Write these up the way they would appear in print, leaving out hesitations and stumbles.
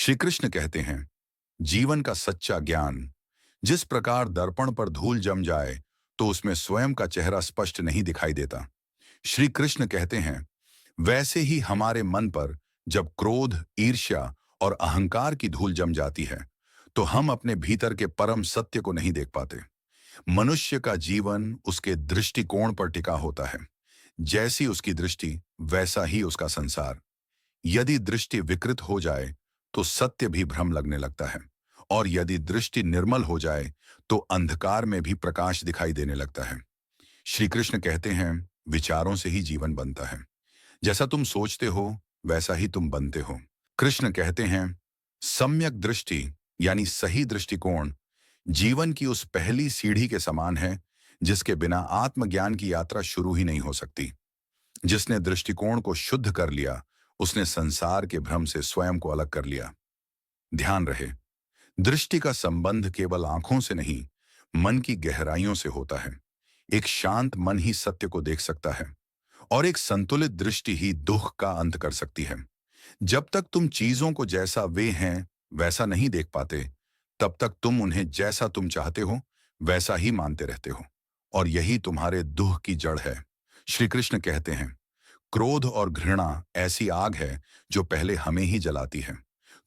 श्री कृष्ण कहते हैं, जीवन का सच्चा ज्ञान जिस प्रकार दर्पण पर धूल जम जाए तो उसमें स्वयं का चेहरा स्पष्ट नहीं दिखाई देता। श्री कृष्ण कहते हैं, वैसे ही हमारे मन पर जब क्रोध, ईर्ष्या और अहंकार की धूल जम जाती है तो हम अपने भीतर के परम सत्य को नहीं देख पाते। मनुष्य का जीवन उसके दृष्टिकोण पर टिका होता है। जैसी उसकी दृष्टि वैसा ही उसका संसार। यदि दृष्टि विकृत हो जाए तो सत्य भी भ्रम लगने लगता है, और यदि दृष्टि निर्मल हो जाए तो अंधकार में भी प्रकाश दिखाई देने लगता है। श्री कृष्ण कहते हैं, विचारों से ही जीवन बनता है। जैसा तुम सोचते हो वैसा ही तुम बनते हो। कृष्ण कहते हैं, सम्यक दृष्टि यानी सही दृष्टिकोण जीवन की उस पहली सीढ़ी के समान है जिसके बिना आत्मज्ञान की यात्रा शुरू ही नहीं हो सकती। जिसने दृष्टिकोण को शुद्ध कर लिया उसने संसार के भ्रम से स्वयं को अलग कर लिया। ध्यान रहे, दृष्टि का संबंध केवल आंखों से नहीं, मन की गहराइयों से होता है। एक शांत मन ही सत्य को देख सकता है, और एक संतुलित दृष्टि ही दुख का अंत कर सकती है। जब तक तुम चीजों को जैसा वे हैं वैसा नहीं देख पाते, तब तक तुम उन्हें जैसा तुम चाहते हो वैसा ही मानते रहते हो, और यही तुम्हारे दुख की जड़ है। श्री कृष्ण कहते हैं, क्रोध और घृणा ऐसी आग है जो पहले हमें ही जलाती है।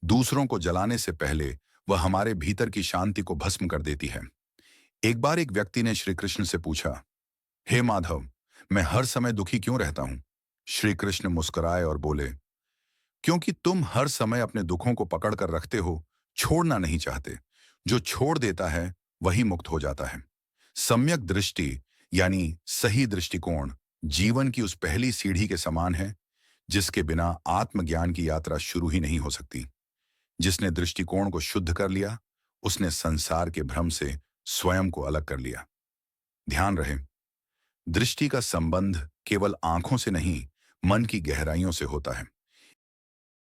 दूसरों को जलाने से पहले वह हमारे भीतर की शांति को भस्म कर देती है। एक बार एक व्यक्ति ने श्री कृष्ण से पूछा, हे माधव, मैं हर समय दुखी क्यों रहता हूं? श्री कृष्ण मुस्कुराए और बोले, क्योंकि तुम हर समय अपने दुखों को पकड़ कर रखते हो, छोड़ना नहीं चाहते। जो छोड़ देता है वही मुक्त हो जाता है। सम्यक दृष्टि यानी सही दृष्टिकोण जीवन की उस पहली सीढ़ी के समान है जिसके बिना आत्मज्ञान की यात्रा शुरू ही नहीं हो सकती। जिसने दृष्टिकोण को शुद्ध कर लिया उसने संसार के भ्रम से स्वयं को अलग कर लिया। ध्यान रहे, दृष्टि का संबंध केवल आंखों से नहीं, मन की गहराइयों से होता है।